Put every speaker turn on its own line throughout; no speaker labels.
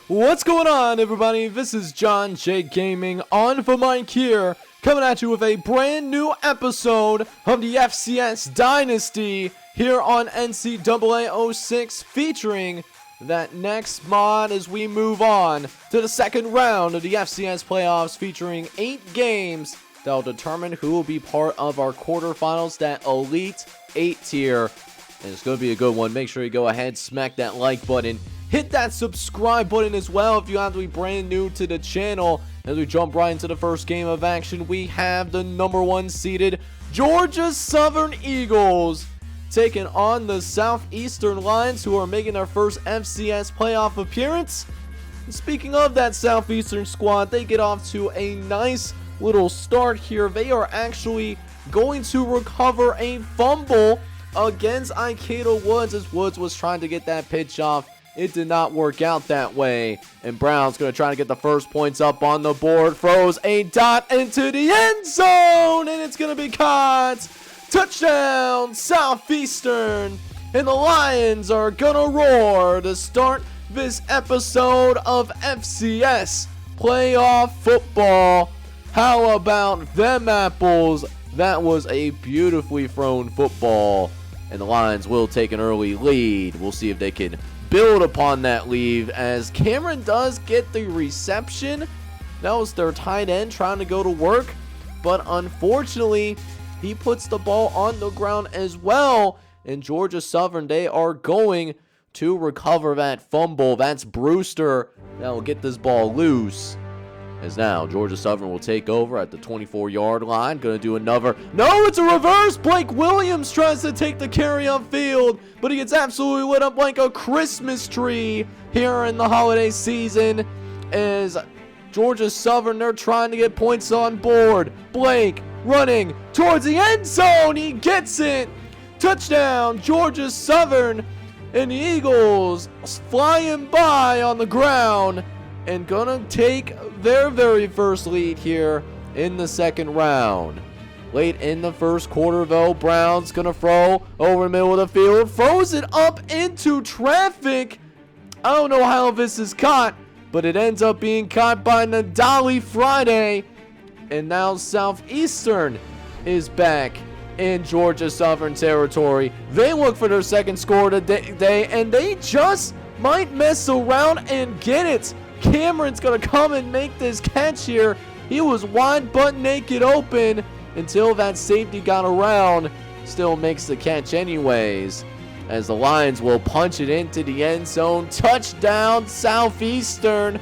What's going on, everybody? This is John J Gaming on the mic here, coming at you with a brand new episode of the FCS Dynasty here on NCAA 06, featuring that next mod as we move on to the second round of the FCS playoffs, featuring 8 games that will determine who will be part of our quarterfinals, that Elite 8 tier. And it's going to be a good one. Make sure you go ahead, smack that like button. Hit that subscribe button as well if you have to be brand new to the channel. As we jump right into the first game of action, we have the number 1 seeded Georgia Southern Eagles taking on the Southeastern Lions, who are making their first FCS playoff appearance. And speaking of that Southeastern squad, they get off to a nice little start here. They are actually going to recover a fumble against Icada Woods, as Woods was trying to get that pitch off. It did not work out that way, and Brown's going to try to get the first points up on the board. Throws a dot into the end zone, and it's going to be caught. Touchdown, Southeastern, and the Lions are going to roar to start this episode of FCS playoff football. How about them apples? That was a beautifully thrown football, and the Lions will take an early lead. We'll see if they can build upon that lead, as Cameron does get the reception. That was their tight end trying to go to work, but unfortunately he puts the ball on the ground as well. And Georgia Southern, they are going to recover that fumble. That's Brewster that will get this ball loose, as now Georgia Southern will take over at the 24-yard line. Going to do another. No, it's a reverse. Blake Williams tries to take the carry upfield, but he gets absolutely lit up like a Christmas tree here in the holiday season, as Georgia Southern, they're trying to get points on board. Blake running towards the end zone. He gets it. Touchdown, Georgia Southern, and the Eagles flying by on the ground and gonna take their very first lead here in the second round. Late in the first quarter, though, Brown's gonna throw over the middle of the field, throws it up into traffic. I don't know how this is caught, but it ends up being caught by Nadali Friday. And now Southeastern is back in Georgia Southern territory. They look for their second score today, and they just might mess around and get it. Cameron's going to come and make this catch here. He was wide butt naked open until that safety got around. Still makes the catch anyways, as the Lions will punch it into the end zone. Touchdown, Southeastern.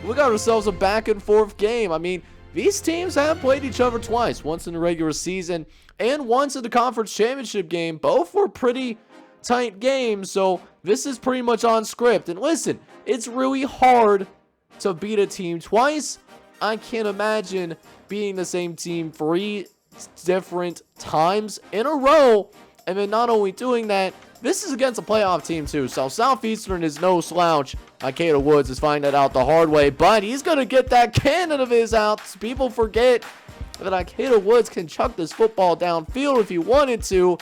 We got ourselves a back and forth game. I mean, these teams have played each other twice, once in the regular season and once in the conference championship game. Both were pretty tight games, so this is pretty much on script. And listen, it's really hard to beat a team twice. I can't imagine beating the same team 3 different times in a row. And then not only doing that, this is against a playoff team too, so Southeastern is no slouch. Icada Woods is finding that out the hard way, but he's going to get that cannon of his out. People forget that Icada Woods can chuck this football downfield if he wanted to,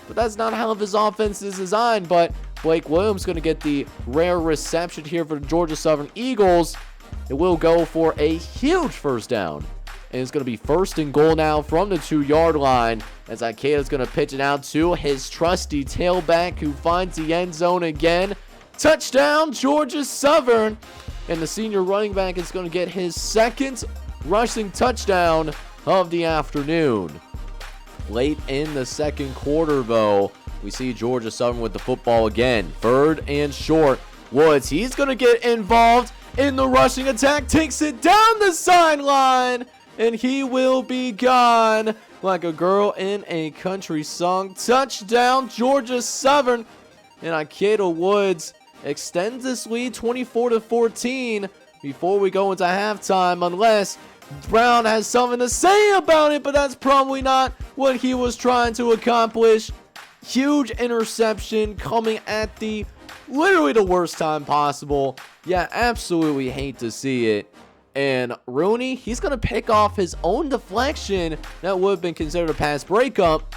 but that's not how his offense is designed. But Blake Williams going to get the rare reception here for the Georgia Southern Eagles. It will go for a huge first down. And it's going to be first and goal now from the 2-yard line, as Icada's going to pitch it out to his trusty tailback, who finds the end zone again. Touchdown, Georgia Southern. And the senior running back is going to get his second rushing touchdown of the afternoon. Late in the second quarter, though, we see Georgia Southern with the football again. Third and short. Woods, he's going to get involved in the rushing attack. Takes it down the sideline, and he will be gone like a girl in a country song. Touchdown, Georgia Southern. And Icada Woods extends this lead 24-14 before we go into halftime, unless Brown has something to say about it, but that's probably not what he was trying to accomplish. Huge interception coming at literally the worst time possible. Yeah, absolutely hate to see it. And Rooney, he's going to pick off his own deflection that would have been considered a pass breakup,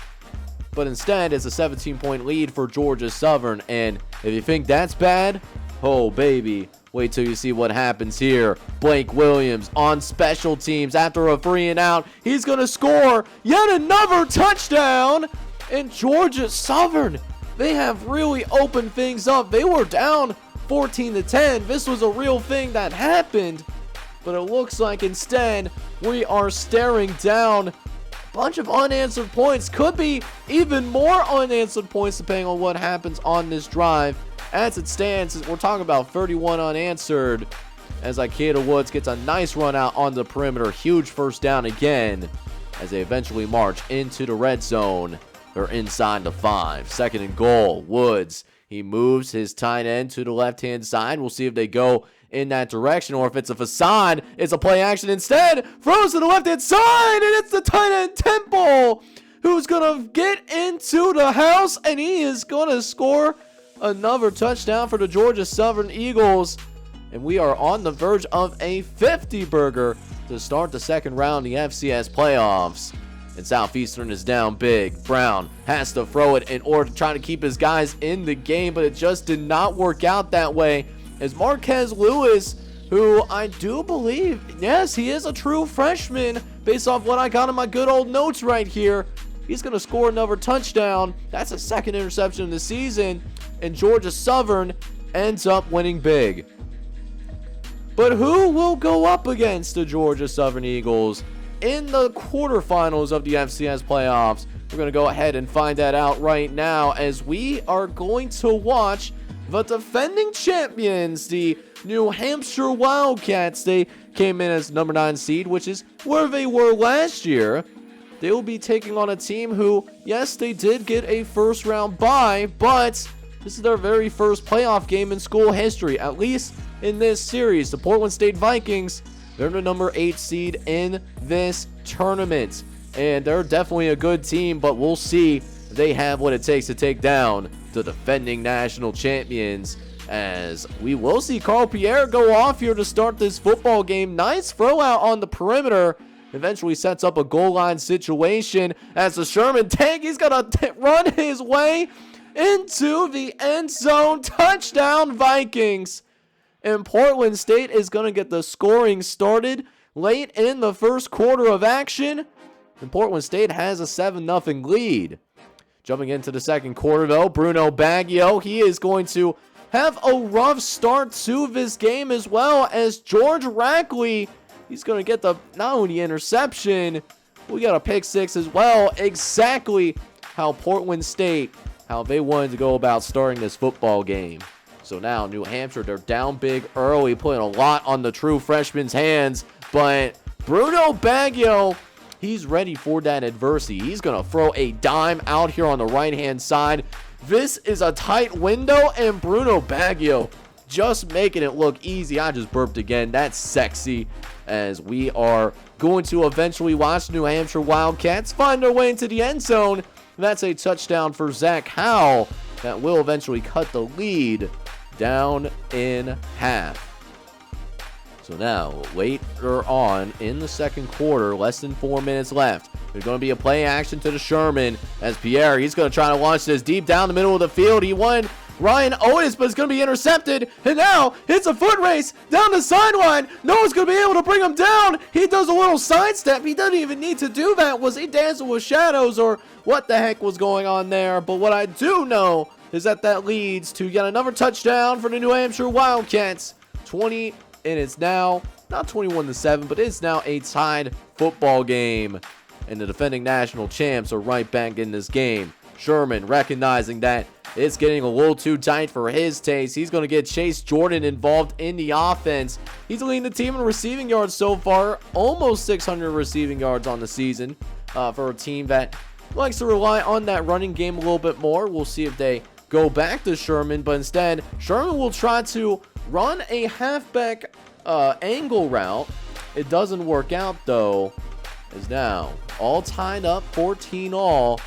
but instead it's a 17-point lead for Georgia Southern. And if you think that's bad, oh baby, Wait till you see what happens here. Blake Williams on special teams after a 3 and out. He's going to score yet another touchdown. And Georgia Southern, they have really opened things up. They were down 14-10. This was a real thing that happened. But it looks like instead we are staring down a bunch of unanswered points. Could be even more unanswered points depending on what happens on this drive. As it stands, we're talking about 31 unanswered as Ikeda Woods gets a nice run out on the perimeter. Huge first down again as they eventually march into the red zone. They're inside the 5. 2nd and goal. Woods, he moves his tight end to the left-hand side. We'll see if they go in that direction or if it's a facade. It's a play action instead. Throws to the left-hand side, and it's the tight end Temple who's going to get into the house, and he is going to score another touchdown for the Georgia Southern Eagles. And we are on the verge of a 50-burger to start the second round of the FCS playoffs. And Southeastern is down big. Brown has to throw it in order to try to keep his guys in the game, but it just did not work out that way. As Marquez Lewis, who I do believe, yes, he is a true freshman based off what I got in my good old notes right here. He's going to score another touchdown. That's a 2nd interception of the season. And Georgia Southern ends up winning big. But who will go up against the Georgia Southern Eagles in the quarterfinals of the FCS playoffs? We're going to go ahead and find that out right now as we are going to watch the defending champions, the New Hampshire Wildcats. They came in as number 9 seed, which is where they were last year. They will be taking on a team who, yes, they did get a first round bye, but this is their very first playoff game in school history, at least in this series. The Portland State Vikings, they're the number 8 seed in this tournament. And they're definitely a good team, but we'll see if they have what it takes to take down the defending national champions. As we will see Carl Pierre go off here to start this football game. Nice throw out on the perimeter. Eventually sets up a goal line situation as the Sherman tank, he's going to run his way into the end zone. Touchdown Vikings. And Portland State is going to get the scoring started late in the first quarter of action. And Portland State has a 7-0 lead. Jumping into the second quarter though, Bruno Baggio, he is going to have a rough start to this game as well as George Rackley. He's going to get the not only interception, we got a pick 6 as well. Exactly how Portland State, how they wanted to go about starting this football game. So now New Hampshire, they're down big early, putting a lot on the true freshman's hands. But Bruno Baggio, he's ready for that adversity. He's going to throw a dime out here on the right-hand side. This is a tight window, and Bruno Baggio just making it look easy. I just burped again. That's sexy, as we are going to eventually watch New Hampshire Wildcats find their way into the end zone. That's a touchdown for Zach Howell that will eventually cut the lead down in half. So now, later on in the second quarter, less than 4 minutes left. There's going to be a play action to the Sherman as Pierre, he's going to try to launch this deep down the middle of the field. He won Ryan Otis, but it's going to be intercepted. And now it's a foot race down the sideline. No one's going to be able to bring him down. He does a little sidestep. He doesn't even need to do that. Was he dancing with shadows or what the heck was going on there? But what I do know is that leads to yet another touchdown for the New Hampshire Wildcats. 20, and it's now not 21-7, but it's now a tied football game. And the defending national champs are right back in this game. Sherman recognizing that it's getting a little too tight for his taste. He's going to get Chase Jordan involved in the offense. He's leading the team in receiving yards so far. Almost 600 receiving yards on the season for a team that likes to rely on that running game a little bit more. We'll see if they go back to Sherman, but instead, Sherman will try to run a halfback angle route. It doesn't work out though, as now all tied up, 14 all.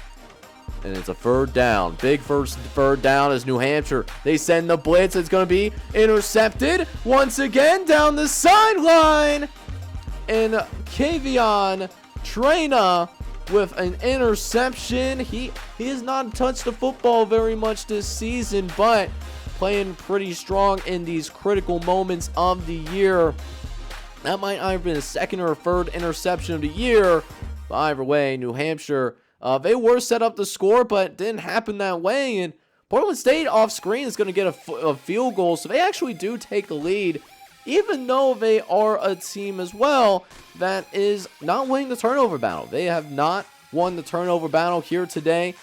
And it's a third down. Big first third down as New Hampshire, they send the blitz. It's going to be intercepted once again down the sideline. And Kavion Trena with an interception. He has not touched the football very much this season, but playing pretty strong in these critical moments of the year. That might either have been a second or third interception of the year. But either way, New Hampshire, they were set up to score, but it didn't happen that way. And Portland State off screen is going to get a field goal, so they actually do take the lead, even though they are a team as well that is not winning the turnover battle. They have not won the turnover battle here today.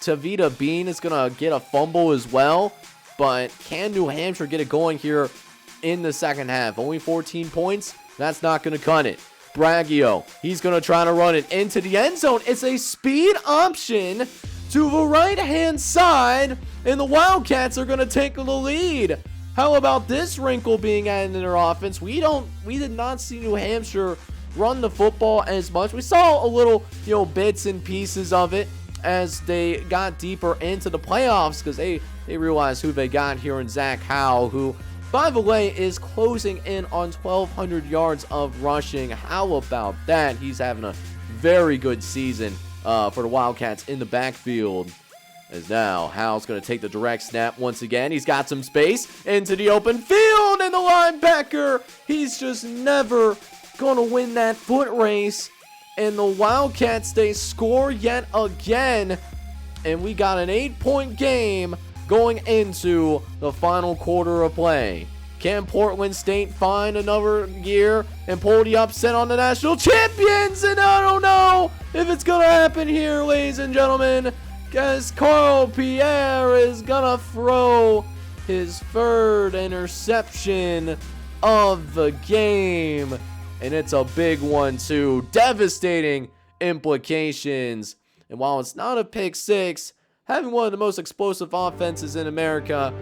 Tavita Bean is going to get a fumble as well, but can New Hampshire get it going here in the second half? Only 14 points? That's not going to cut it. Braggio, he's going to try to run it into the end zone. It's a speed option to the right-hand side, and the Wildcats are going to take the lead. How about this wrinkle being added in their offense? We did not see New Hampshire run the football as much. We saw a little, bits and pieces of it as they got deeper into the playoffs, because they realized who they got here in Zach Howe, who, by the way, is closing in on 1,200 yards of rushing. How about that? He's having a very good season for the Wildcats in the backfield. As now, Howe's going to take the direct snap once again. He's got some space into the open field, and the linebacker, he's just never going to win that foot race. And the Wildcats, they score yet again, and we got an 8-point game going into the final quarter of play. Can Portland State find another year and pull the upset on the national champions? And I don't know if it's going to happen here, ladies and gentlemen, because Carl Pierre is going to throw his third interception of the game. And it's a big one, too. Devastating implications. And while it's not a pick six, having one of the most explosive offenses in America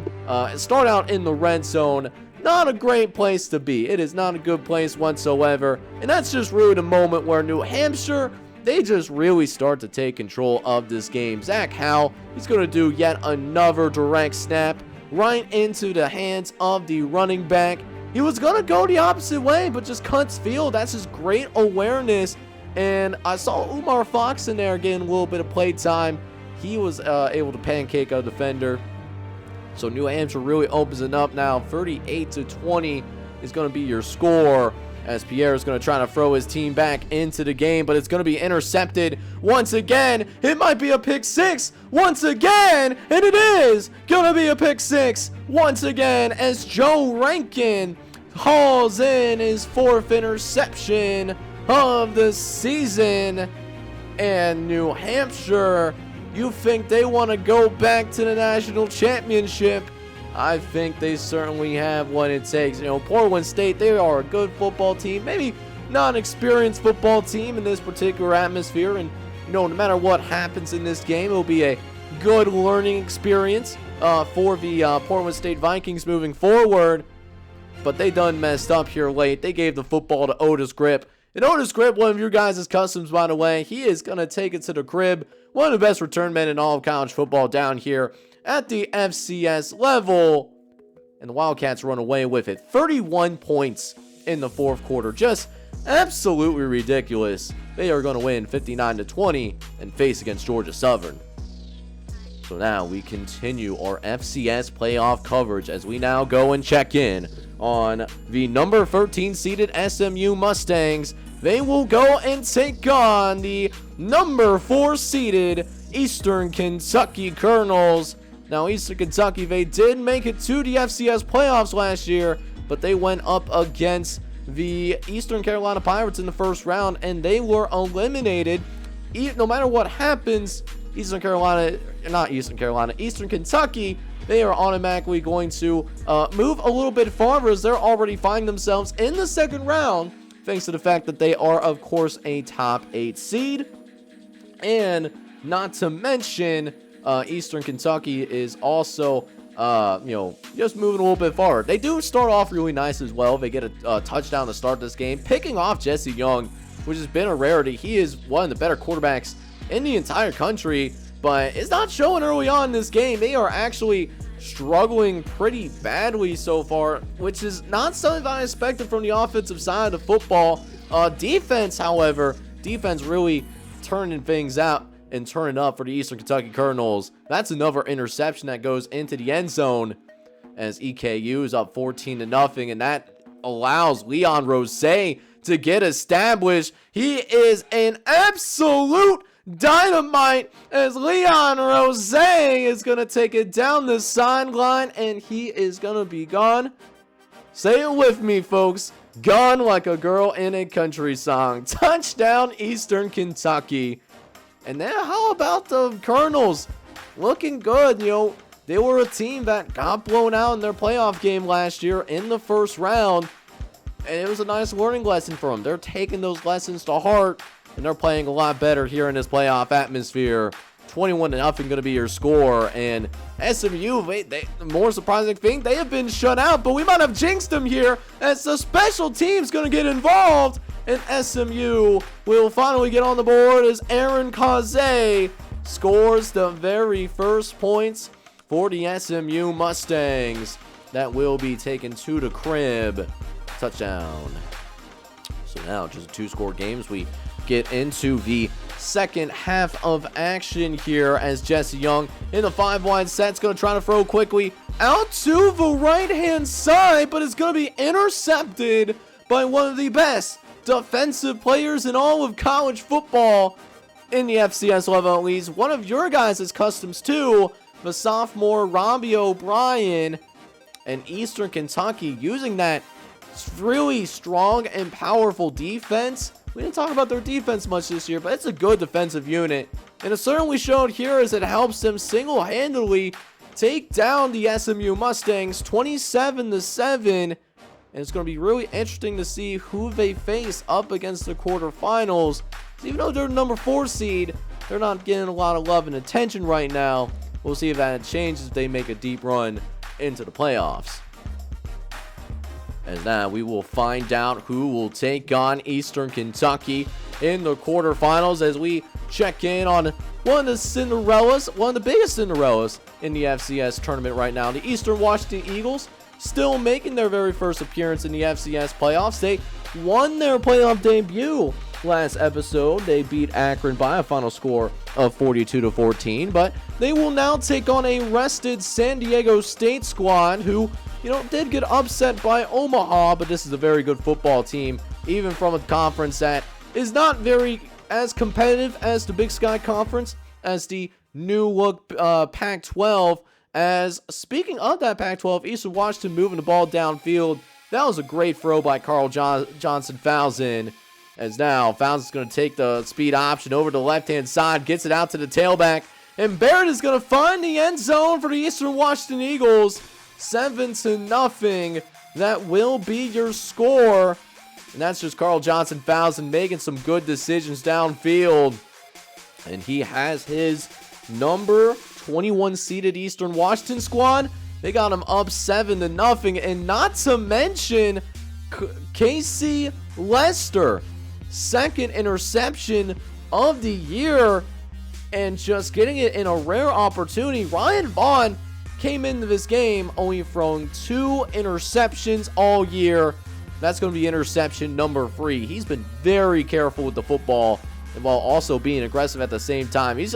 start out in the red zone, not a great place to be. It is not a good place whatsoever. And that's just really the moment where New Hampshire, they just really start to take control of this game. Zach Howe, he's going to do yet another direct snap right into the hands of the running back. He was going to go the opposite way, but just cuts field. That's just great awareness. And I saw Umar Fox in there getting a little bit of play time. He was able to pancake a defender. So New Hampshire really opens it up now. 38-20 is going to be your score, as Pierre is going to try to throw his team back into the game, but it's going to be intercepted once again. It might be a pick six once again, and it is going to be a pick six once again, as Joe Rankin hauls in his fourth interception of the season. And New Hampshire, you think they want to go back to the national championship? I think they certainly have what it takes. Portland State, they are a good football team, maybe not an experienced football team in this particular atmosphere. And, no matter what happens in this game, it will be a good learning experience for the Portland State Vikings moving forward. But they done messed up here late. They gave the football to Otis Grip. And Otis Grip, one of your guys' customs, by the way, he is going to take it to the crib. One of the best return men in all of college football down here at the FCS level. And the Wildcats run away with it. 31 points in the fourth quarter. Just absolutely ridiculous. They are going to win 59-20 and face against Georgia Southern. So now we continue our FCS playoff coverage as we now go and check in on the number 13 seeded SMU Mustangs. They will go and take on the number 4 seeded Eastern Kentucky Colonels. Now, Eastern Kentucky, they did make it to the FCS playoffs last year, but they went up against the Eastern Carolina Pirates in the first round, and they were eliminated. No matter what happens, Eastern Kentucky, they are automatically going to move a little bit farther, as they're already finding themselves in the second round, thanks to the fact that they are, of course, a top 8 seed. And not to mention, Eastern Kentucky is also, just moving a little bit forward. They do start off really nice as well. They get a touchdown to start this game, picking off Jesse Young, which has been a rarity. He is one of the better quarterbacks in the entire country, but it's not showing early on in this game. They are actually struggling pretty badly so far, which is not something that I expected from the offensive side of the football. Defense, however, really turning things out and turn it up for the Eastern Kentucky Colonels. That's another interception that goes into the end zone as EKU is up 14-0, and that allows Leon Rose to get established. He is an absolute dynamite as Leon Rose is going to take it down the sideline, and he is going to be gone. Say it with me, folks. Gone like a girl in a country song. Touchdown, Eastern Kentucky. And then how about the Colonels? Looking good. You know, they were a team that got blown out in their playoff game last year in the first round. And it was a nice learning lesson for them. They're taking those lessons to heart, and they're playing a lot better here in this playoff atmosphere. 21-0 going to be your score. And SMU, the more surprising thing, they have been shut out, but we might have jinxed them here as the special team's going to get involved. And SMU will finally get on the board as Aaron Kaze scores the very first points for the SMU Mustangs. That will be taken to the crib. Touchdown. So now just 2-score games. We get into the second half of action here as Jesse Young in the 5-wide set's going to try to throw quickly out to the right-hand side, but it's going to be intercepted by one of the best defensive players in all of college football in the FCS level, at least. One of your guys' customs too, the sophomore Robbie O'Brien, and Eastern Kentucky using that really strong and powerful defense. We didn't talk about their defense much this year, but it's a good defensive unit. And it certainly showed here as it helps them single-handedly take down the SMU Mustangs 27-7. And it's going to be really interesting to see who they face up against the quarterfinals. So even though they're the number 4 seed, they're not getting a lot of love and attention right now. We'll see if that changes if they make a deep run into the playoffs. And now we will find out who will take on Eastern Kentucky in the quarterfinals as we check in on one of the Cinderellas, one of the biggest Cinderellas in the FCS tournament right now. The Eastern Washington Eagles still making their very first appearance in the FCS playoffs. They won their playoff debut last episode. They beat Akron by a final score of 42-14, but they will now take on a rested San Diego State squad who, you know, did get upset by Omaha, but this is a very good football team, even from a conference that is not very as competitive as the Big Sky Conference, as the new look Pac-12. As speaking of that Pac-12, Eastern Washington moving the ball downfield. That was a great throw by Carl Johnson Falzon. As now Falzon's going to take the speed option over to the left-hand side, gets it out to the tailback, and Barrett is going to find the end zone for the Eastern Washington Eagles. 7-0. That will be your score. And that's just Carl Johnson Falzon making some good decisions downfield. And he has his number 21 seeded Eastern Washington squad. They got him up 7-0. And not to mention Casey Lester, second interception of the year, and just getting it in a rare opportunity. Ryan Vaughn came into this game only throwing 2 interceptions all year. That's going to be interception number 3. He's been very careful with the football and while also being aggressive at the same time. He's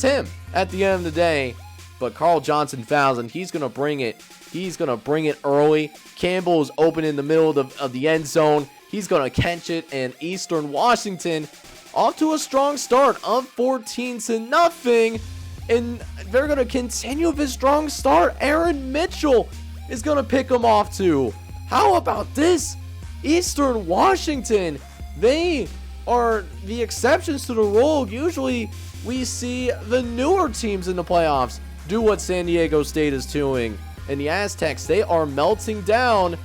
him at the end of the day. But Carl Johnson Falzon, he's going to bring it. He's going to bring it early. Campbell is open in the middle of the end zone. He's going to catch it, and Eastern Washington off to a strong start of 14-0. And they're going to continue this strong start. Aaron Mitchell is going to pick them off too. How about this? Eastern Washington, they are the exceptions to the rule. Usually we see the newer teams in the playoffs do what San Diego State is doing. And the Aztecs, they are melting down.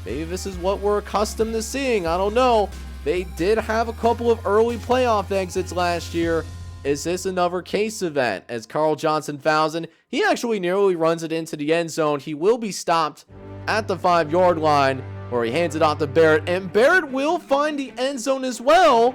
Maybe this is what we're accustomed to seeing. I don't know. They did have a couple of early playoff exits last year. Is this another case of that? As Carl Johnson Falzon, he actually nearly runs it into the end zone. He will be stopped at the 5-yard line where he hands it off to Barrett. And Barrett will find the end zone as well.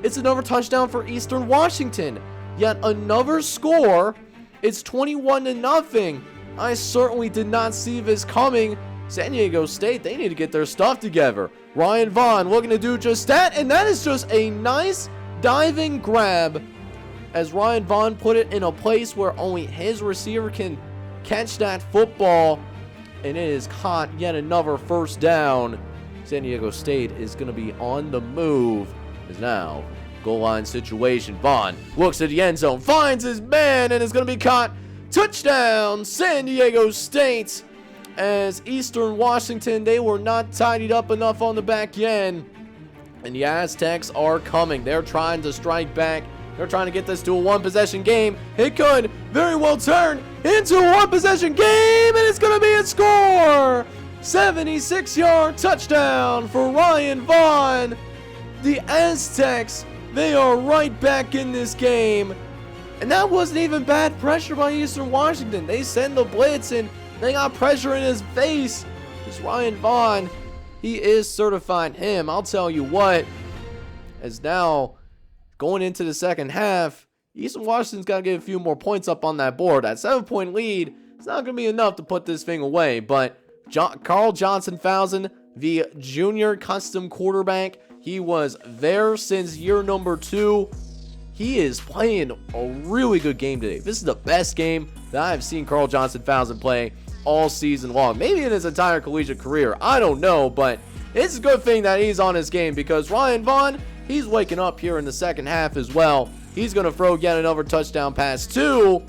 It's another touchdown for Eastern Washington. Yet another score. It's 21-0. I certainly did not see this coming. San Diego State, they need to get their stuff together. Ryan Vaughn looking to do just that, and that is just a nice diving grab as Ryan Vaughn put it in a place where only his receiver can catch that football, and it is caught. Yet another first down. San Diego State is going to be on the move. Is now goal line situation. Vaughn looks at the end zone, finds his man, and is going to be caught. Touchdown, San Diego State. As Eastern Washington, they were not tidied up enough on the back end. And the Aztecs are coming. They're trying to strike back. They're trying to get this to a one-possession game. It could very well turn into a one-possession game, and it's going to be a score. 76-yard touchdown for Ryan Vaughn. The Aztecs, they are right back in this game. And that wasn't even bad pressure by Eastern Washington. They send the blitz, and they got pressure in his face. It's Ryan Vaughn. He is certified him. I'll tell you what, as now going into the second half, Eastern Washington's got to get a few more points up on that board. That 7-point lead, it's not going to be enough to put this thing away. But Carl Johnson-Fousen, the junior custom quarterback, he was there since year number 2. He is playing a really good game today. This is the best game that I've seen Carl Johnson-Fousen play all season long. Maybe in his entire collegiate career. I don't know, but it's a good thing that he's on his game, because Ryan Vaughn, he's waking up here in the second half as well. He's going to throw yet another touchdown pass too.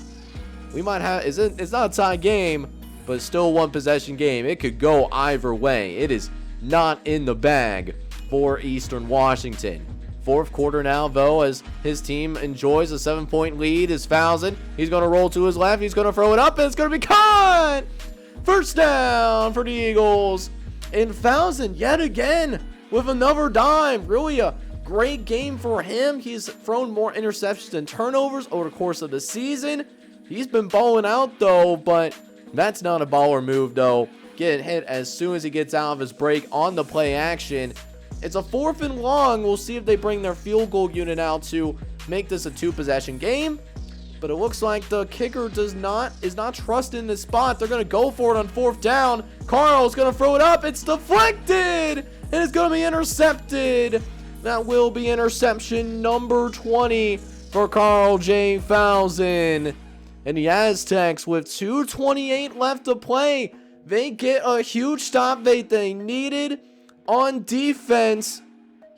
We might have, it's not a tie game, but it's still a one-possession game. It could go either way. It is not in the bag for Eastern Washington. Fourth quarter now, though, as his team enjoys a 7-point lead, is Fousen. He's going to roll to his left. He's going to throw it up, and it's going to be caught. First down for the Eagles. And Fousen, yet again, with another dime. Really a great game for him. He's thrown more interceptions than turnovers over the course of the season. He's been balling out, though, but that's not a baller move, though. Getting hit as soon as he gets out of his break on the play action. It's a 4th and long. We'll see if they bring their field goal unit out to make this a 2-possession game. But it looks like the kicker is not trusting the spot. They're going to go for it on 4th down. Carl's going to throw it up. It's deflected, and it's going to be intercepted. That will be interception number 20 for Carl J. Fousen. And the Aztecs, with 2:28 left to play, they get a huge stop they needed on defense.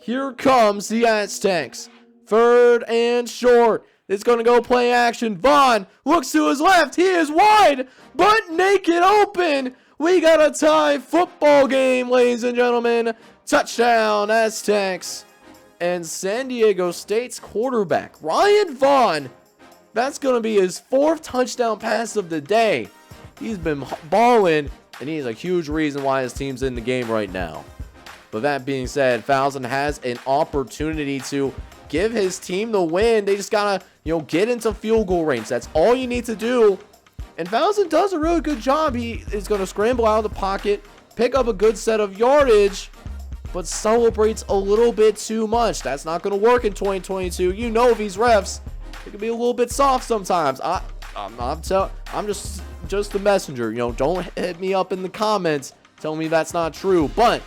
Here comes the Aztecs. 3rd and short. It's going to go play action. Vaughn looks to his left. He is wide, but naked open. We got a tie football game, ladies and gentlemen. Touchdown, Aztecs. And San Diego State's quarterback, Ryan Vaughn, that's going to be his 4th touchdown pass of the day. He's been balling, and he's a huge reason why his team's in the game right now. But that being said, Fousen has an opportunity to give his team the win. They just gotta, get into field goal range. That's all you need to do. And Fousen does a really good job. He is going to scramble out of the pocket, pick up a good set of yardage, but celebrates a little bit too much. That's not going to work in 2022. You know these refs, they can be a little bit soft sometimes. I'm just the messenger. Don't hit me up in the comments telling me that's not true. But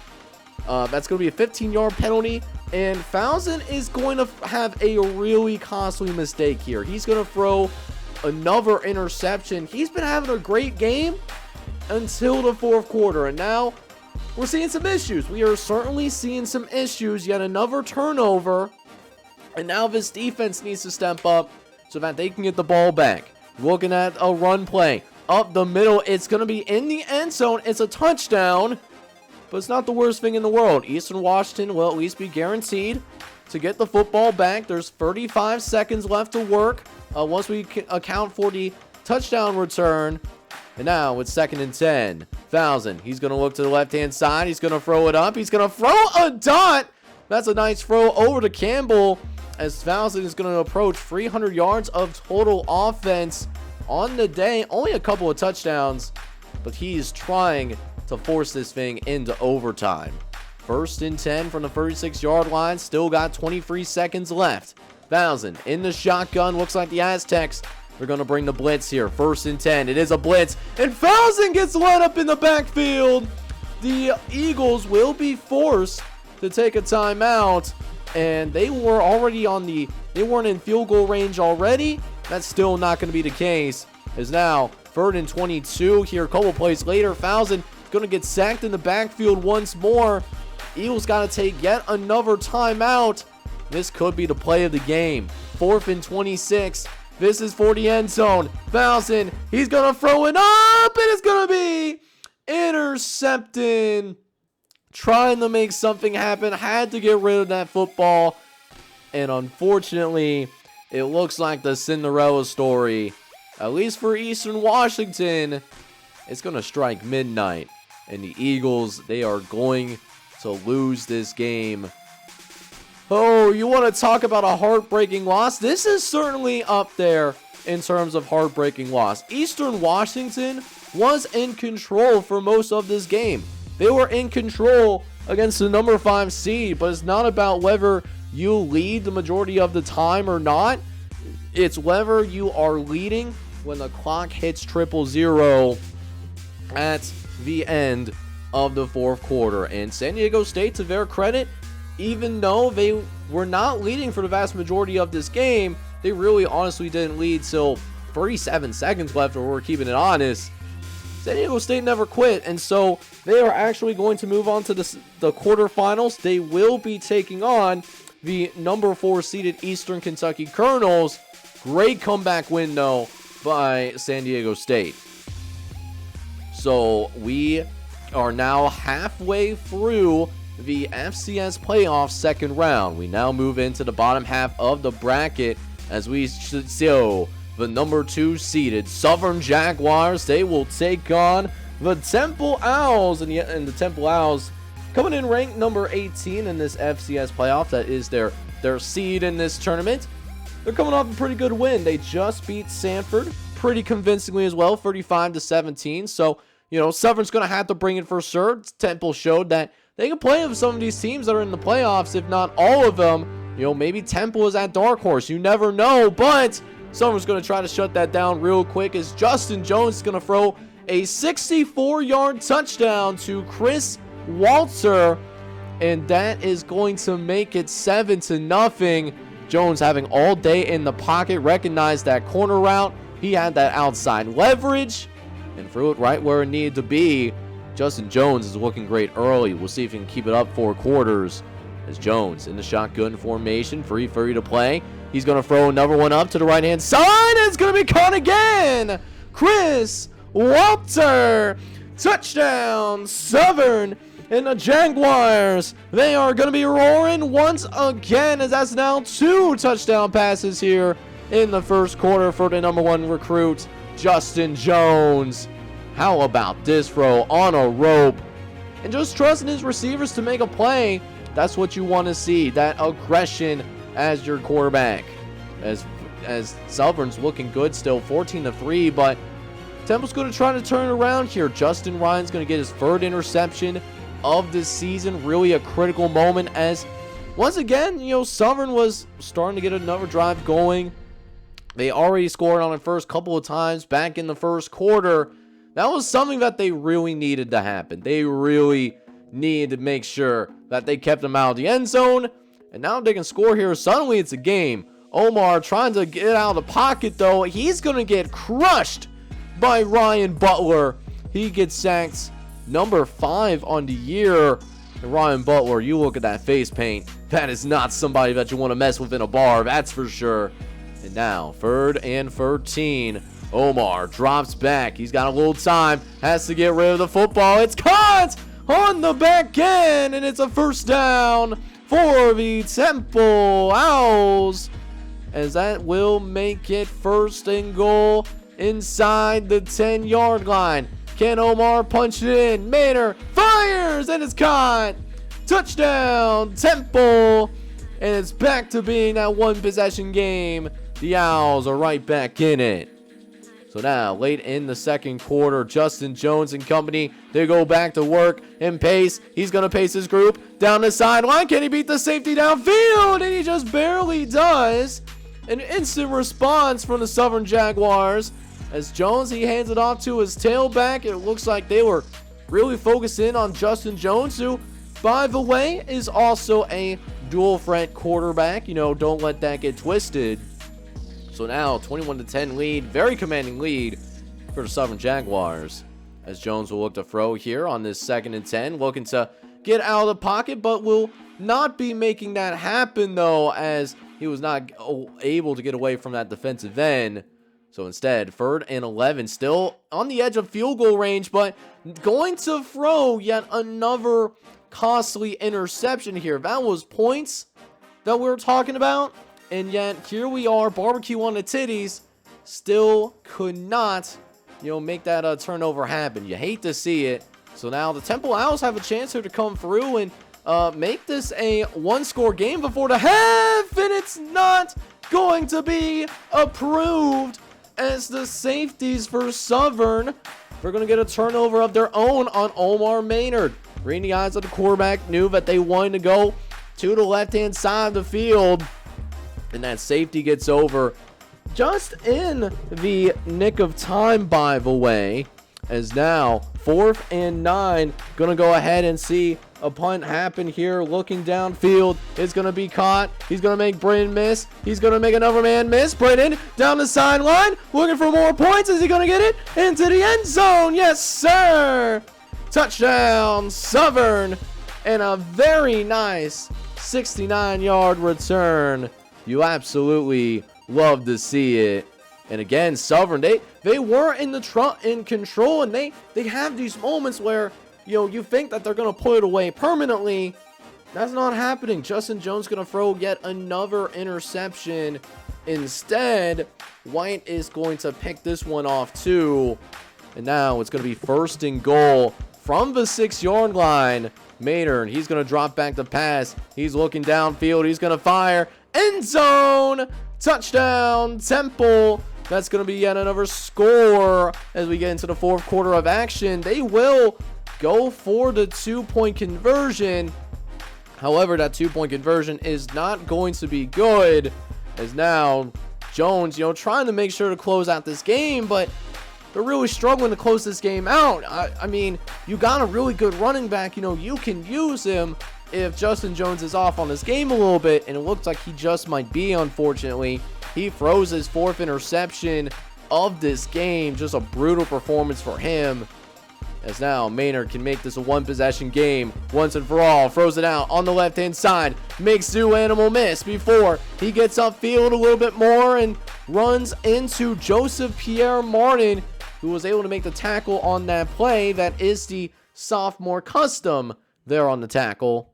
that's going to be a 15-yard penalty. And Fousen is going to have a really costly mistake here. He's going to throw another interception. He's been having a great game until the 4th quarter. And now we're seeing some issues. We are certainly seeing some issues. Yet another turnover. And now this defense needs to step up so that they can get the ball back. Looking at a run play. Up the middle. It's going to be in the end zone. It's a touchdown. But it's not the worst thing in the world. Eastern Washington will at least be guaranteed to get the football back. There's 35 seconds left to work once we account for the touchdown return. And now it's 2nd and 10. Fousen, he's going to look to the left-hand side. He's going to throw it up. He's going to throw a dot. That's a nice throw over to Campbell, as Fousen is going to approach 300 yards of total offense on the day. Only a couple of touchdowns, but he's trying to force this thing into overtime. 1st and 10 from the 36-yard line. Still got 23 seconds left. Fousen in the shotgun. Looks like the Aztecs, they're going to bring the blitz here. 1st and 10. It is a blitz. And Fousen gets let up in the backfield. The Eagles will be forced to take a timeout. And they were already on the they weren't in field goal range already. That's still not going to be the case, as now 3rd and 22 here. A couple plays later, Falzon going to get sacked in the backfield once more. Eagles got to take yet another timeout. This could be the play of the game. 4th and 26. This is for the end zone. Falzon, he's going to throw it up, and it's going to be intercepted. Trying to make something happen. Had to get rid of that football. And unfortunately, it looks like the Cinderella story, at least for Eastern Washington, it's going to strike midnight. And the Eagles, they are going to lose this game. Oh, you want to talk about a heartbreaking loss? This is certainly up there in terms of heartbreaking loss. Eastern Washington was in control for most of this game. They were in control against the number 5 seed, but it's not about whether you lead the majority of the time or not. It's whether you are leading when the clock hits 000 at the end of the 4th quarter. And San Diego State, to their credit, even though they were not leading for the vast majority of this game, they really honestly didn't lead till 37 seconds left, or we're keeping it honest. San Diego State never quit, and so they are actually going to move on to the quarterfinals. They will be taking on the number 4 seeded Eastern Kentucky Colonels. Great comeback win, though, by San Diego State. So we are now halfway through the FCS playoff 2nd round. We now move into the bottom half of the bracket as we show the number 2 seeded Southern Jaguars. They will take on the Temple Owls, and the Temple Owls coming in ranked number 18 in this FCS playoff. That is their seed in this tournament. They're coming off a pretty good win. They just beat Sanford pretty convincingly as well, 35-17. So, Southern's going to have to bring it for sure. Temple showed that they can play with some of these teams that are in the playoffs, if not all of them. Maybe Temple is that dark horse. You never know, but Southern's going to try to shut that down real quick as Justin Jones is going to throw a 64-yard touchdown to Chris Walter, and that is going to make it 7-0. Jones having all day in the pocket, recognized that corner route. He had that outside leverage and threw it right where it needed to be. Justin Jones is looking great early. We'll see if he can keep it up 4 quarters. As Jones in the shotgun formation, free to play. He's going to throw another one up to the right-hand side. It's going to be caught again. Chris Walter. Touchdown, Southern. And the Jaguars, they are going to be roaring once again, as that's now 2 touchdown passes here in the 1st quarter for the number 1 recruit, Justin Jones. How about this throw on a rope? And just trusting his receivers to make a play. That's what you want to see, that aggression as your quarterback. As Southern's looking good still, 14-3, but Temple's going to try to turn it around here. Justin Ryan's going to get his 3rd interception of this season. Really a critical moment, as once again, Southern was starting to get another drive going. They already scored on it first couple of times back in the 1st quarter. That was something that they really needed to happen. They really needed to make sure that they kept them out of the end zone. And now they can score here. Suddenly it's a game. Omar trying to get out of the pocket, though. He's going to get crushed by Ryan Butler. He gets sacked, number 5 on the year. And Ryan Butler, you look at that face paint. That is not somebody that you want to mess with in a bar, that's for sure. And now, 3rd and 13. Omar drops back. He's got a little time. Has to get rid of the football. It's caught on the back end, and it's a 1st down for the Temple Owls, as that will make it 1st and goal inside the 10-yard line. Can Omar punch it in? Maynard fires, and it's caught. Touchdown, Temple. And it's back to being that 1-possession game. The Owls are right back in it. So now, late in the 2nd quarter, Justin Jones and company, they go back to work and pace. He's going to pace his group down the sideline. Can he beat the safety downfield? And he just barely does. An instant response from the Southern Jaguars. As Jones, he hands it off to his tailback. It looks like they were really focused in on Justin Jones, who, by the way, is also a dual threat quarterback. Don't let that get twisted. So now 21-10 lead, very commanding lead for the Southern Jaguars. As Jones will look to throw here on this 2nd and 10, looking to get out of the pocket, but will not be making that happen though, as he was not able to get away from that defensive end. So instead, 3rd and 11, still on the edge of field goal range, but going to throw yet another costly interception here. That was points that we were talking about, and yet here we are, barbecue on the titties, still could not, make that turnover happen. You hate to see it. So now the Temple Owls have a chance here to come through and make this a 1-score game before the half, and it's not going to be approved, as the safeties for Southern, they're going to get a turnover of their own on Omar Maynard. Reading the eyes of the quarterback, knew that they wanted to go to the left-hand side of the field, and that safety gets over just in the nick of time, by the way, as now 4th and 9, going to go ahead and see a punt happen here. Looking downfield, it's going to be caught. He's going to make Brennan miss. He's going to make another man miss. Brennan down the sideline, looking for more points. Is he going to get it into the end zone? Yes, sir. Touchdown, Southern, and a very nice 69-yard return. You absolutely love to see it. And again, Southern, they were in control, and they have these moments where you think that they're going to put it away permanently. That's not happening. Justin Jones going to throw yet another interception. Instead, White is going to pick this one off too. And now it's going to be 1st and goal from the 6-yard line. Maynard, he's going to drop back the pass. He's looking downfield. He's going to fire. End zone. Touchdown, Temple. That's going to be yet another score as we get into the 4th quarter of action. They will go for the 2-point conversion. However, that 2-point conversion is not going to be good, as now Jones, trying to make sure to close out this game, but they're really struggling to close this game out. I mean, you got a really good running back. You can use him if Justin Jones is off on this game a little bit, and it looks like he just might be, unfortunately. He throws his 4th interception of this game. Just a brutal performance for him, as now Maynard can make this a 1-possession game once and for all. Throws it out on the left-hand side. Makes Zoo Animal miss before he gets upfield a little bit more and runs into Joseph Pierre Martin, who was able to make the tackle on that play. That is the sophomore custom there on the tackle,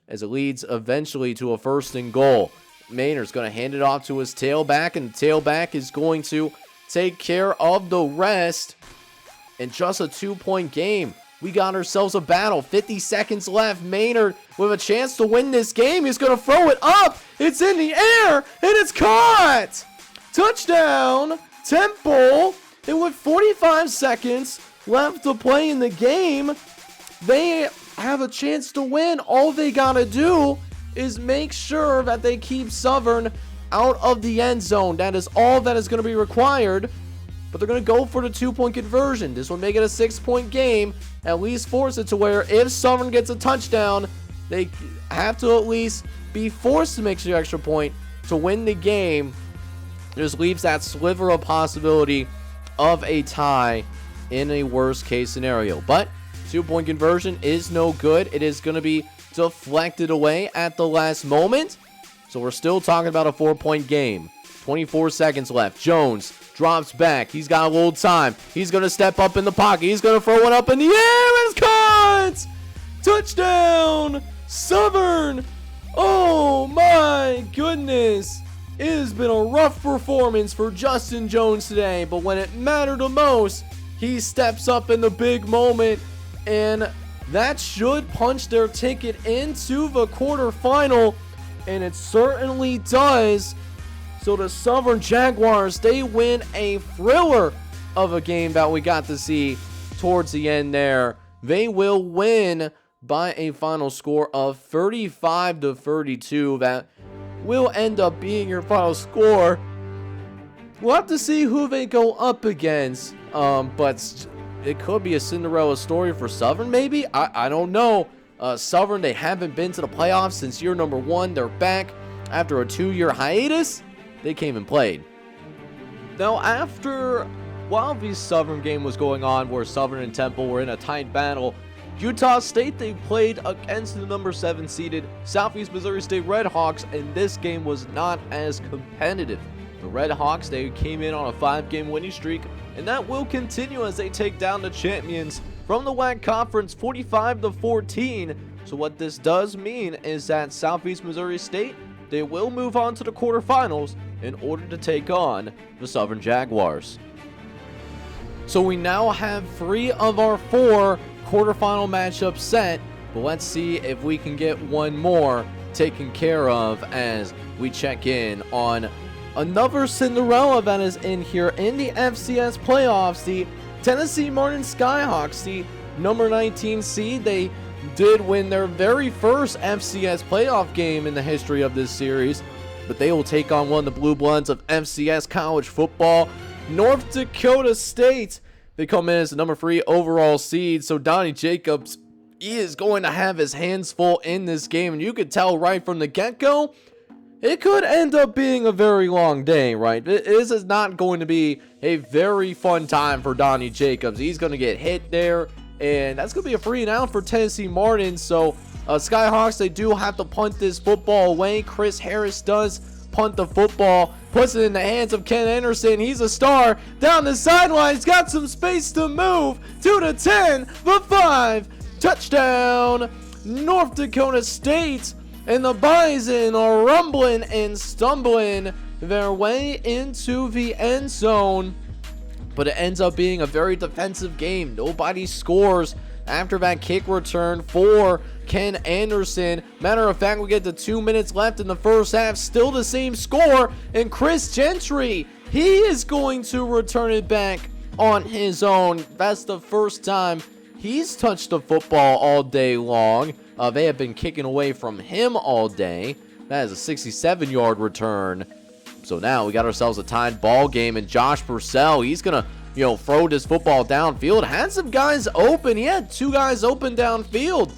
as it leads eventually to a 1st and goal. Maynard's going to hand it off to his tailback, and the tailback is going to take care of the rest. And just a 2-point game. We got ourselves a battle. 50 seconds left. Maynard with a chance to win this game. He's going to throw it up. It's in the air, and it's caught. Touchdown, Temple. And with 45 seconds left to play in the game, they have a chance to win. All they got to do is make sure that they keep Southern out of the end zone. That is all that is going to be required. But they're going to go for the 2-point conversion. This will make it a 6-point game. At least force it to where if Southern gets a touchdown, they have to at least be forced to make the extra point to win the game. Just leaves that sliver of possibility of a tie in a worst case scenario. But 2-point conversion is no good. It is going to be deflected away at the last moment. So we're still talking about a 4-point game. 24 seconds left. Jones drops back. He's got a little time. He's going to step up in the pocket. He's going to throw it up in the air. It's caught! Touchdown, Southern! Oh my goodness. It has been a rough performance for Justin Jones today, but when it mattered the most, he steps up in the big moment, and that should punch their ticket into the quarterfinal, and it certainly does. So the Southern Jaguars, they win a thriller of a game that we got to see towards the end there. They will win by a final score of 35-32. That will end up being your final score. We'll have to see who they go up against. But it could be a Cinderella story for Southern, maybe? I don't know. Southern, they haven't been to the playoffs since year number 1. They're back after a 2-year hiatus. They came and played. Now, while the Southern game was going on, where Southern and Temple were in a tight battle, Utah State, they played against the number 7 seeded Southeast Missouri State Redhawks, and this game was not as competitive. The Redhawks, they came in on a 5-game winning streak, and that will continue as they take down the champions from the WAC Conference 45-14. So what this does mean is that Southeast Missouri State, they will move on to the quarterfinals in order to take on the Southern Jaguars. So we now have 3 of our 4 quarterfinal matchups set, but let's see if we can get one more taken care of as we check in on another Cinderella that is in here in the FCS playoffs. The Tenn-Martin Skyhawks, the number 19 seed, they did win their very first FCS playoff game in the history of this series, but they will take on one of the blue bloods of FCS college football, North Dakota State. They come in as the number 3 overall seed, so Donnie Jacobs, he is going to have his hands full in this game, and you could tell right from the get-go, it could end up being a very long day, right? This is not going to be a very fun time for Donnie Jacobs. He's going to get hit there, and that's going to be a 3 and out for Tenn-Martin. So Skyhawks, they do have to punt this football away. Chris Harris does punt the football, puts it in the hands of Ken Anderson. He's a star down the sideline. He's got some space to move to the 10, the 5, touchdown, North Dakota State. And the Bison are rumbling and stumbling their way into the end zone. But it ends up being a very defensive game. Nobody scores after that kick return for Ken Anderson. Matter of fact, we get to 2 minutes left in the first half. Still the same score. And Chris Gentry, he is going to return it back on his own. That's the first time he's touched the football all day long. They have been kicking away from him all day. That is a 67-yard return. So now we got ourselves a tied ball game, and Josh Purcell, he's going to, throw this football downfield. Had some guys open. He had 2 guys open downfield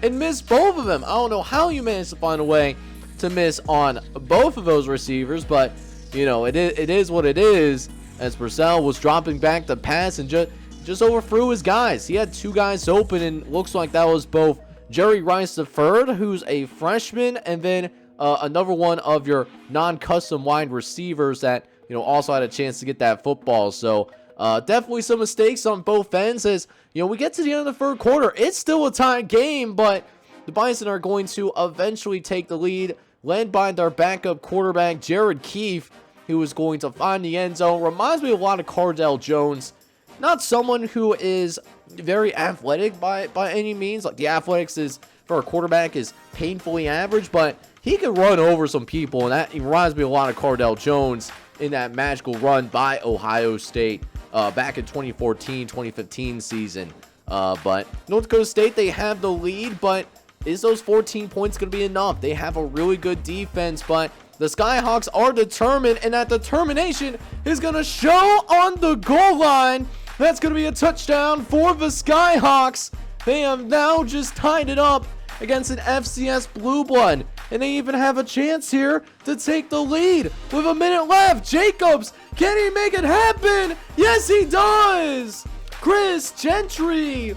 and missed both of them. I don't know how you managed to find a way to miss on both of those receivers, but, it is what it is, as Purcell was dropping back the pass and just overthrew his guys. He had 2 guys open, and looks like that was both Jerry Rice III, who's a freshman, and then another one of your non-custom wide receivers that, also had a chance to get that football. So definitely some mistakes on both ends as, we get to the end of the 3rd quarter. It's still a tied game, but the Bison are going to eventually take the lead, led by their backup quarterback, Jared Keefe, who is going to find the end zone. Reminds me a lot of Cardell Jones. Not someone who is very athletic by any means. Like, the athletics is for a quarterback is painfully average, but he can run over some people, and that reminds me a lot of Cardell Jones in that magical run by Ohio State back in 2014-2015 season. But North Dakota State, they have the lead, but is those 14 points going to be enough? They have a really good defense, but the Skyhawks are determined, and that determination is going to show on the goal line. That's going to be a touchdown for the Skyhawks. They have now just tied it up against an FCS Blue Blood, and they even have a chance here to take the lead with a minute left. Jacobs, can he make it happen? Yes, he does. Chris Gentry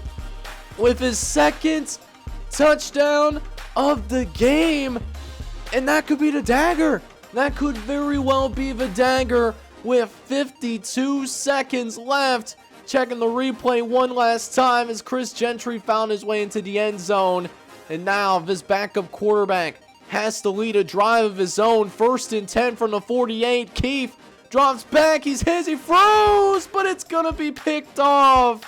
with his 2nd touchdown of the game, and that could be the dagger. That could very well be the dagger with 52 seconds left. Checking the replay one last time as Chris Gentry found his way into the end zone. And now this backup quarterback has to lead a drive of his own. 1st and 10 from the 48. Keefe drops back. He throws, but it's going to be picked off.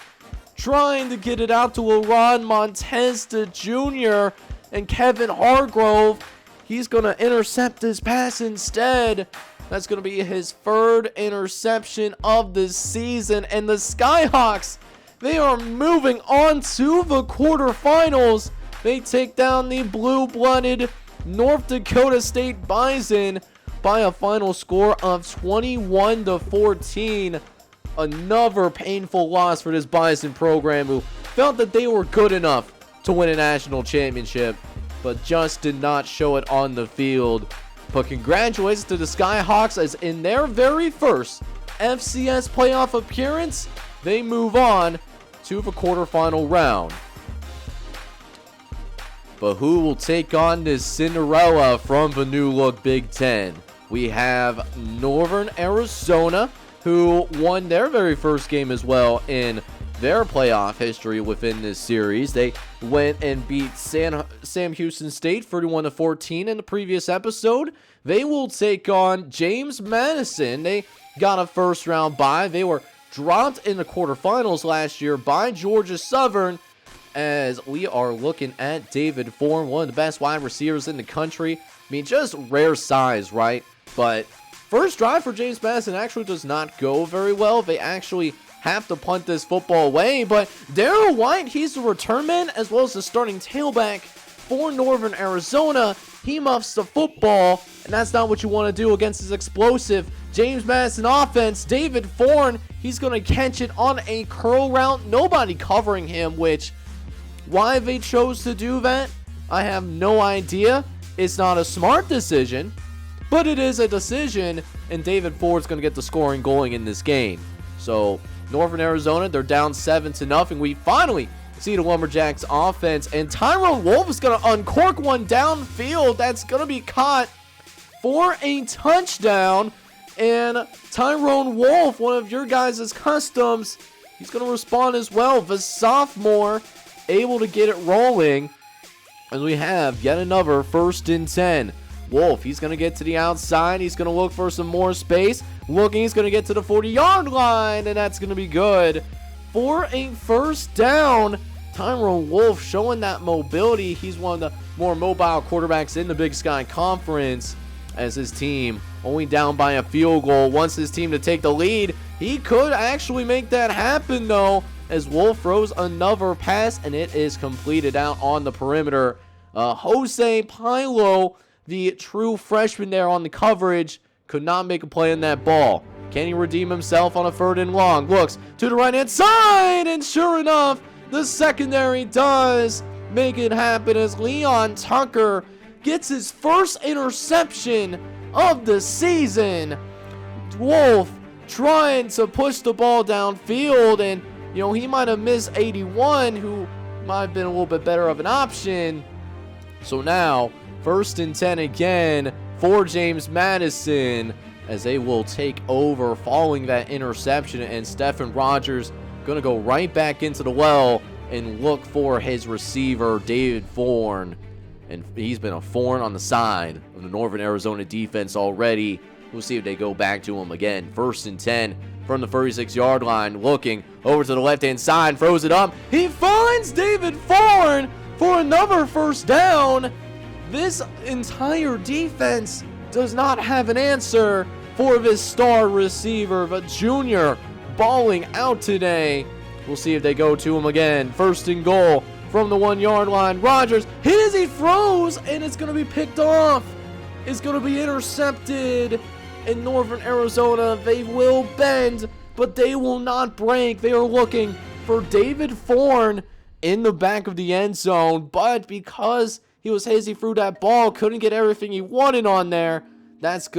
Trying to get it out to Ron Montesta Jr. and Kevin Hargrove. He's going to intercept this pass instead. That's going to be his 3rd interception of the season. And the Skyhawks, they are moving on to the quarterfinals. They take down the blue-blooded North Dakota State Bison by a final score of 21-14. Another painful loss for this Bison program, who felt that they were good enough to win a national championship, but just did not show it on the field. But congratulations to the Skyhawks, as in their very first FCS playoff appearance, they move on to the quarterfinal round. But who will take on this Cinderella from the new look Big Ten? We have Northern Arizona, who won their very first game as well in their playoff history within this series. They went and beat Sam Houston State 31-14 in the previous episode. They will take on James Madison. They got a first round bye. They were dropped in the quarterfinals last year by Georgia Southern, as we are looking at David Forn, one of the best wide receivers in the country. I mean, just rare size, right? But first drive for James Madison actually does not go very well. They actually have to punt this football away, but Darryl White, he's the return man as well as the starting tailback for Northern Arizona. He muffs the football, and that's not what you want to do against this explosive James Madison offense. David Forn, he's going to catch it on a curl route. Nobody covering him, which, why they chose to do that, I have no idea. It's not a smart decision, but it is a decision, and David Ford's going to get the scoring going in this game. So Northern Arizona, they're down 7-0. We finally see the Lumberjacks offense, and Tyrone Wolf is going to uncork one downfield. That's going to be caught for a touchdown. And Tyrone Wolf, one of your guys' customs, he's going to respond as well. The sophomore able to get it rolling, and we have yet another 1st and 10. Wolf, he's going to get to the outside. He's going to look for some more space. Looking, he's going to get to the 40-yard line, and that's going to be good for a first down. Tyrone Wolf showing that mobility. He's one of the more mobile quarterbacks in the Big Sky Conference, as his team only down by a field goal. Wants his team to take the lead. He could actually make that happen, though, as Wolf throws another pass, and it is completed out on the perimeter. Jose Pilo, the true freshman there on the coverage, could not make a play on that ball. Can he redeem himself on a 3rd and long? Looks to the right-hand side, and sure enough, the secondary does make it happen as Leon Tucker gets his first interception of the season. Wolf trying to push the ball downfield, and he might have missed 81, who might have been a little bit better of an option. So now 1st and 10 again for James Madison, as they will take over following that interception, and Stephen Rogers going to go right back into the well and look for his receiver, David Forn. And he's been a thorn on the side of the Northern Arizona defense already. We'll see if they go back to him again. 1st and 10 from the 36-yard line. Looking over to the left-hand side, throws it up. He finds David Forn for another first down. This entire defense does not have an answer for this star receiver, but junior balling out today. We'll see if they go to him again. 1st and goal from the 1-yard line. Rogers hit as he throws, and it's going to be picked off. It's going to be intercepted. In Northern Arizona, they will bend, but they will not break. They are looking for David Forn in the back of the end zone, but because he was hazy through that ball, couldn't get everything he wanted on there, it's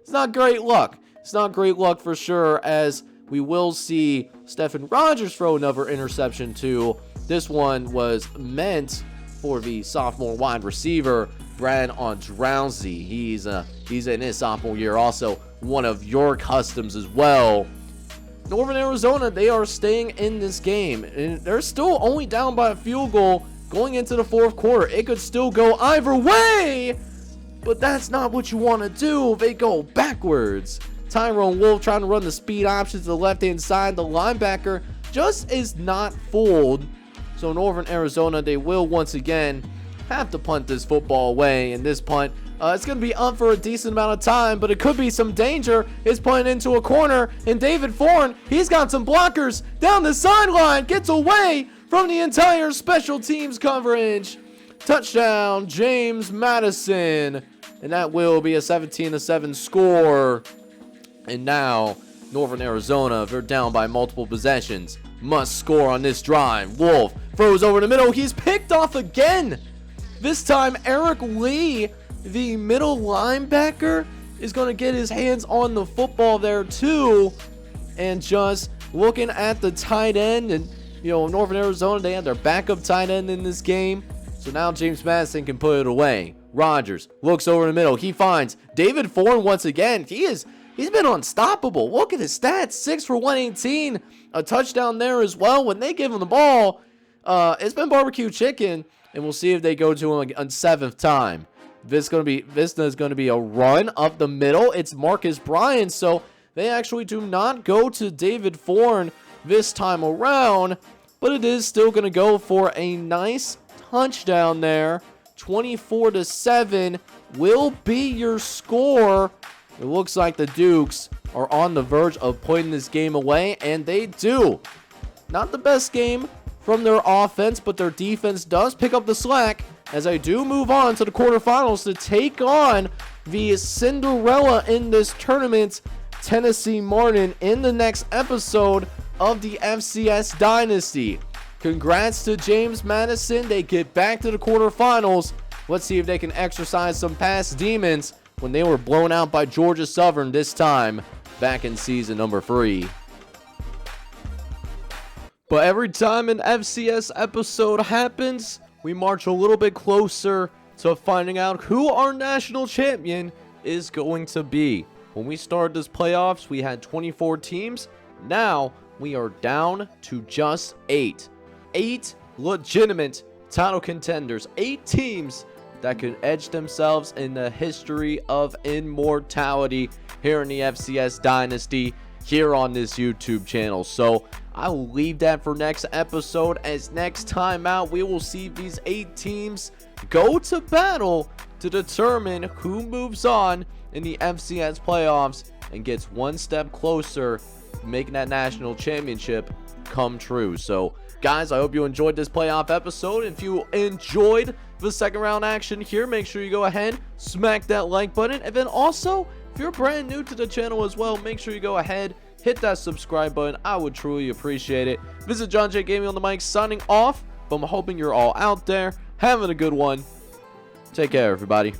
not great luck. It's not great luck for sure, as we will see Stephen Rogers throw another interception too. This one was meant for the sophomore wide receiver, Brad Ondrowski. He's in his sophomore year, also one of your customs as well. Northern Arizona, they are staying in this game, and they're still only down by a field goal going into the 4th quarter. It could still go either way, but that's not what you want to do. They go backwards. Tyrone Wolf trying to run the speed option to the left-hand side. The linebacker just is not fooled. So Northern Arizona, they will once again have to punt this football away. And this punt, it's going to be up for a decent amount of time, but it could be some danger. It's punted into a corner, and David Forn, he's got some blockers down the sideline, gets away from the entire special teams coverage. Touchdown, James Madison. And that will be a 17-7 score. And now, Northern Arizona, they're down by multiple possessions, must score on this drive. Wolf throws over the middle. He's picked off again. This time, Eric Lee, the middle linebacker, is going to get his hands on the football there too. And just looking at the tight end, and Northern Arizona, they had their backup tight end in this game. So now James Madison can put it away. Rogers looks over the middle. He finds David Foreign once again. He's been unstoppable. Look at his stats. 6 for 118. A touchdown there as well. When they give him the ball, it's been barbecue chicken. And we'll see if they go to him on 7th time. This is going to be a run up the middle. It's Marcus Bryant. So they actually do not go to David Foreign this time around. But it is still going to go for a nice touchdown there. 24-7 will be your score. It looks like the Dukes are on the verge of putting this game away, and they do. Not the best game from their offense, but their defense does pick up the slack as I do move on to the quarterfinals to take on the Cinderella in this tournament, Tenn-Martin, in the next episode of the FCS Dynasty. Congrats to James Madison. They get back to the quarterfinals. Let's see if they can exercise some past demons when they were blown out by Georgia Southern this time back in season number 3. But every time an FCS episode happens, we march a little bit closer to finding out who our national champion is going to be. When we started this playoffs, we had 24 teams. Now we are down to just 8. 8 legitimate title contenders. 8 teams that could edge themselves in the history of immortality here in the FCS Dynasty here on this YouTube channel. So I will leave that for next episode, as next time out we will see these 8 teams go to battle to determine who moves on in the FCS playoffs and gets one step closer to making that national championship come true. So guys, I hope you enjoyed this playoff episode. If you enjoyed the second round action here, make sure you go ahead, smack that like button. And then also, if you're brand new to the channel as well, make sure you go ahead, hit that subscribe button. I would truly appreciate it. Visit John J Gaming on the mic, signing off. But I'm hoping you're all out there having a good one. Take care, everybody.